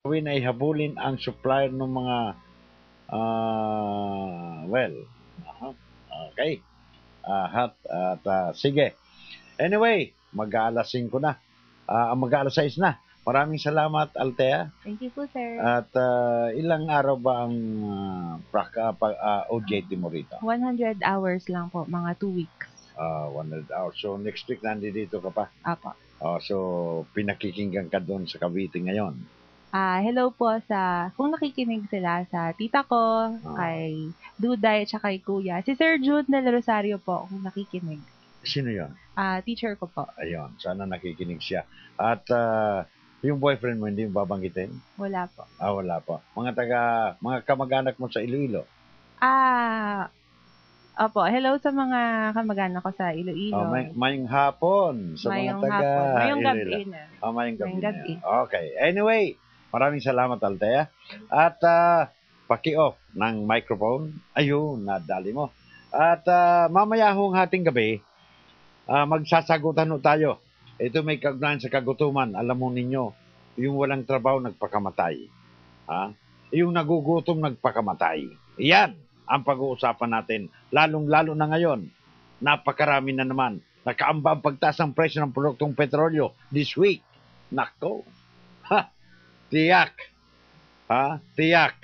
gawin ay habulin ang supplier ng mga well, okay. Sige. Anyway, mag-aalas 5 na. Mag-aalas 6 na. Maraming salamat, Althea. Thank you po, sir. At ilang araw ba ang OJT mo rito? 100 hours lang po, mga 2 weeks. 100 hours. So, next week nandito ka pa? Apo. So, pinakikinggan ka doon sa Cavite ngayon? Hello po kung nakikinig sila sa tita ko, kay Duday, at kay Kuya. Si Sir Jude Del Rosario po, kung nakikinig. Sino yon? Teacher ko po. Ayun, sana nakikinig siya. At yung boyfriend mo, hindi mo babanggitin? Wala po. Wala po. Mga kamag-anak mo sa Iloilo? Opo, hello sa mga kamag-anak ko sa Iloilo. Mayong hapon sa mga taga Mayong gabi Iloilo. na. Mayong gabi na. Gabi. Okay. Anyway, maraming salamat, Althea. At paki-off ng microphone. Ayun, nadali mo. At mamaya hong hating gabi, magsasagutan tayo. Ito may kaugnayan sa kagutuman. Alam mo ninyo, yung walang trabaho nagpakamatay. Yung nagugutom nagpakamatay. Yan ang pag-uusapan natin. Lalong-lalo na ngayon. Napakarami na naman. Nakaamba ang pagtaas ng presyo ng produktong petrolyo this week. Nako. Tiyak. Tiyak.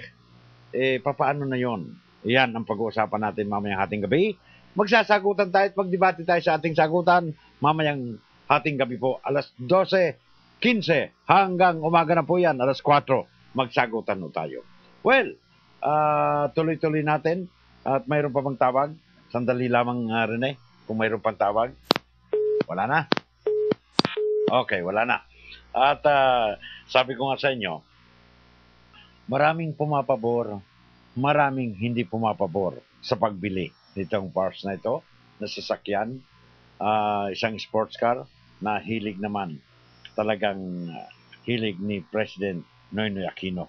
Papaano na yon? Yan ang pag-uusapan natin mamayang hating gabi. Magsasagutan tayo at magdebate tayo sa ating sagutan mamayang hating gabi po. Alas 12:15 hanggang umaga na po yan. Alas 4 magsagutan tayo. Well, tuloy-tuloy natin. At mayroon pa bang tawag? Sandali lamang, Rene. Kung mayroon pang tawag. Wala na? Okay, wala na. At sabi ko nga sa inyo, maraming pumapabor, maraming hindi pumapabor sa pagbili nitong parts na ito, na sasakyan, isang sports car na hilig naman, talagang hilig ni President Noynoy Aquino.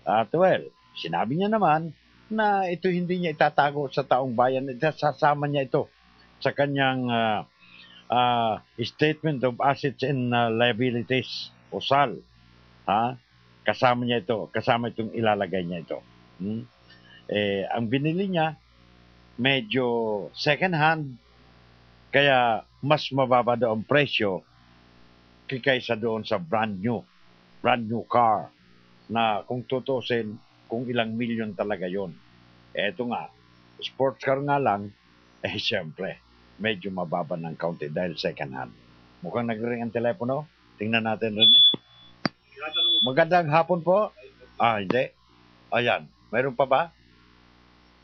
At well, sinabi niya naman na ito hindi niya itatago sa taong bayan, sasama niya ito sa kanyang Statement of Assets and Liabilities o SAL. Kasama niya ito, kasama itong ilalagay niya ito. Ang binili niya medyo second hand, kaya mas mababa daw ang presyo kaysa doon sa brand new car na kung tutusin kung ilang milyon talaga yon. Eto nga, sports car nga lang, siyempre, medyo mababa ng kaunti dahil second hand. Mukhang nag-ring ang telepono. Tingnan natin rin. Magandang hapon po. Hindi. Ayan. Mayroon pa ba?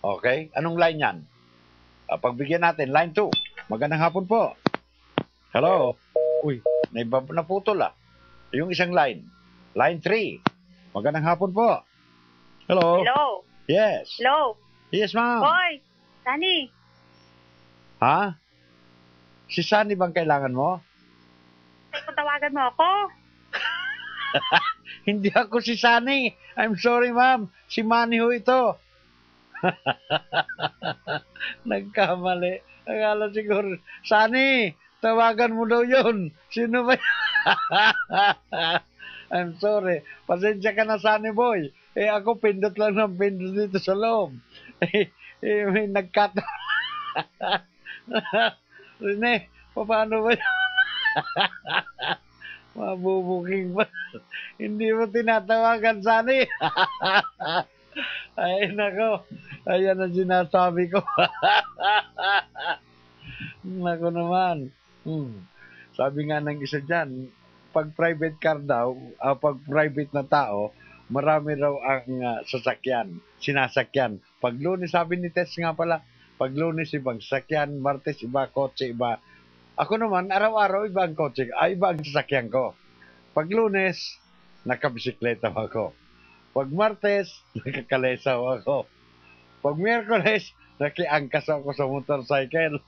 Okay. Anong line yan? Pagbigyan natin. Line 2. Magandang hapon po. Hello. Uy, naputol . Yung isang line. Line 3. Magandang hapon po. Hello. Hello. Yes. Hello. Yes, ma'am. Hoy, Sunny. Si Sunny bang kailangan mo? Tawagan mo ako. Hindi ako si Sunny. I'm sorry, ma'am. Si Manny ho ito. Nagkamali. Akala siguro, Sunny, tawagan mo daw yun. Sino ba? I'm sorry. Pasensya ka na, Sunny boy. Ako pindot lang ng pindot dito sa loob. May nagkat. Rene, paano ba yun? Mabubuking ba? Hindi mo tinatawagan, Sunny. Ay, nako. Ayan ang sinasabi ko. Nako naman. Sabi nga ng isa dyan, pag private car daw, pag private na tao, marami raw ang sinasakyan. Pag Lunes, sabi ni Tess nga pala, pag Lunes ibang sasakyan, Martes iba kotse, iba. Ako naman, araw-araw iba ang kotse, iba ang sasakyan ko. Pag Lunes, nakabisikleta ako. Pag Martes, nakakalesaw ako. Pag Miyerkules, nakiangkas ako sa motorcycle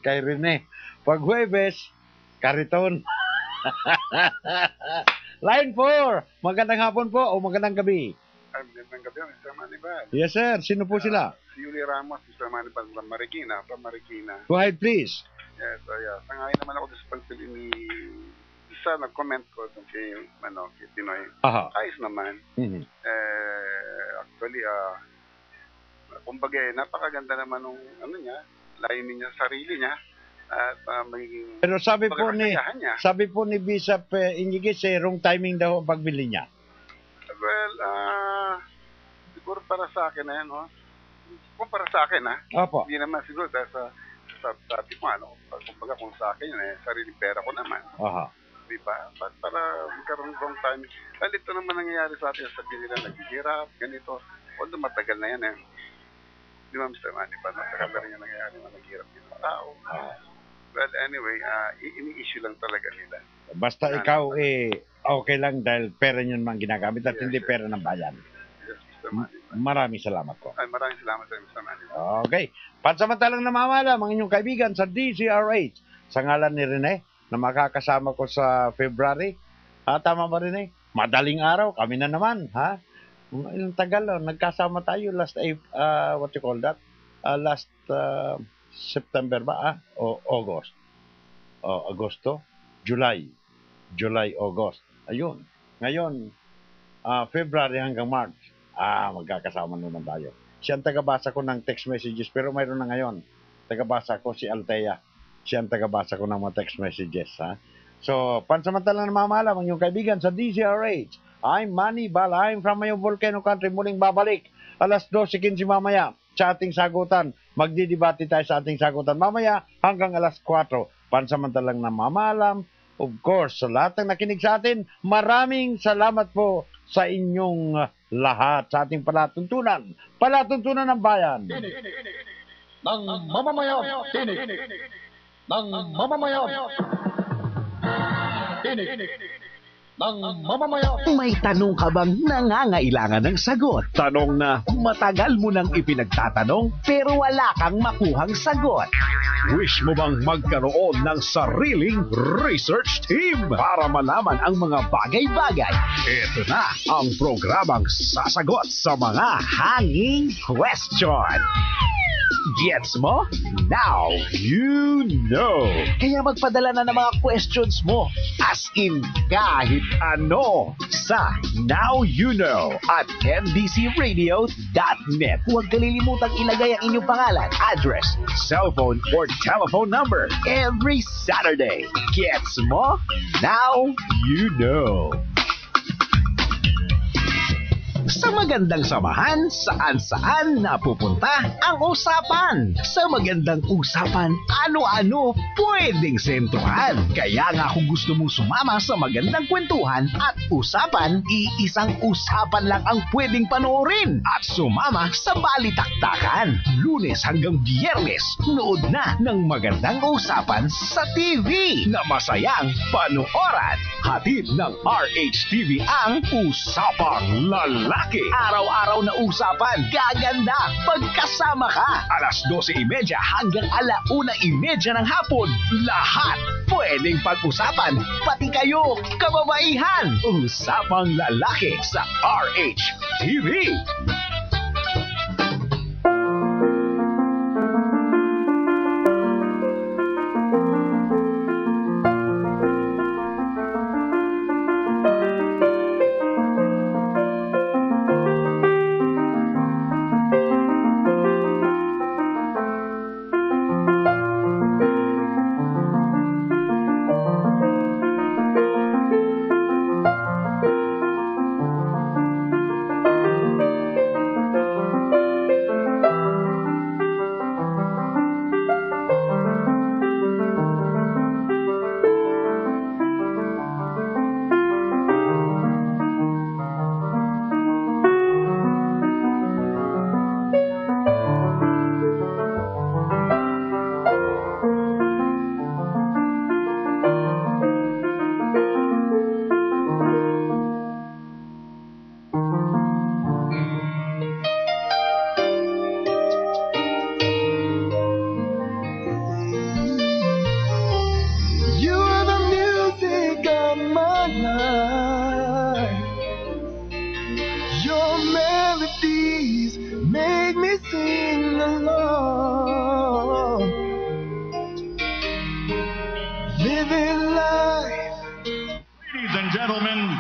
kay Rene. Pag Huwebes, kariton. Line 4, magandang hapon po o magandang gabi. Magandang gabi, Mr. Manibal. Yes, sir. Sino po sila? Si Yuli Ramos, Mr. Manibal, from Marikina. Go ahead, please. Yes, Sangayon naman ako sa pagpili ni sa nag-comment ko dun kay, kay Pinoy, Aha. ayos naman. Mhm. Actually, kumbaga, napakaganda naman nung, niya, layunin niya, sarili niya, at magiging, Pero sabi po ni kakayahan niya. Bishop Iñiguez, wrong timing daw ang pagbili niya. Well, siguro para sa akin na yan, no? Kung para sa akin, Opo. hindi naman siguro dahil sa sabi ko, kumbaga kung sa akin yun, sariling pera ko naman. Aha. Diba? Para magkaroon wrong time. Dahil ito naman nangyayari sa atin, sabihin nila, naghihirap, ganito. Although matagal na yan, Di ba, Mr. Manny, matagal na rin yung nangyayari na naghihirap yung mga tao. Well, anyway, ini-issue lang talaga nila. Basta ikaw, okay lang dahil pera nyo naman ginagamit at hindi pera ng bayan. Yes, Mr. Manny. Maraming salamat po. Ay, maraming salamat sa Mr. Manny. Okay. Pansamantalang namamala, mga inyong kaibigan sa DCRH. Sa ngalan ni Rene, na makakasama ko sa February. Tama ba, Rene? Madaling araw, kami na naman, ha? Ilang tagal, nagkasama tayo last, what you call that? Last September ba? O August? Agosto? July, August. Ayun. Ngayon, February hanggang March. Magkakasama naman tayo. Siya ang tagabasa ko ng text messages, pero mayroon na ngayon. Tagabasa ko si Althea. Siya ang tagabasa ko ng mga text messages. Ha? So, pansamantalang namamala, mga inyong kaibigan sa DCRH. I'm Manny Bala. I'm from Mayong Volcano Country. Muling babalik. Alas 12:15 mamaya sa ating sagutan. Magdidebate tayo sa ating sagutan mamaya hanggang alas 4. Pansamantalang namamalam. Of course, sa lahat ng nakinig sa atin, maraming salamat po sa inyong lahat sa ating palatuntunan. Palatuntunan ng bayan. Ng mamamayan. Tinig. Ng mamamayan. Tinig. Ng mamamayan. May tanong ka bang nangangailangan ng sagot? Tanong na matagal mo nang ipinagtatanong pero wala kang makuhang sagot. Wish mo bang magkaroon ng sariling research team para malaman ang mga bagay-bagay? Ito na ang programang sasagot sa mga hanging question. Gets mo? Now you know. Kaya magpadala na ng mga questions mo. As in, kahit ano. Sa Now You Know at mdcradio.net. Huwag kalilimutang ilagay ang inyong pangalan, address, cellphone, or telephone number every Saturday. Gets mo? Now you know. Sa magandang samahan, saan-saan napupunta ang usapan. Sa magandang usapan, ano-ano pwedeng sentruhan. Kaya nga kung gusto mong sumama sa magandang kwentuhan at usapan, iisang usapan lang ang pwedeng panoorin. At sumama sa Balitaktakan. Lunes hanggang Biyernes, nood na ng magandang usapan sa TV na masayang panooran. Hatid ng RHTV ang Usapang Lalaki. Araw-araw na usapan, gaganda pagkasama ka. Alas 12:30 hanggang 1:30 ng hapon. Lahat pwedeng pag-usapan, pati kayo, kababaihan. Usapang Lalaki sa RHTV. gentlemen,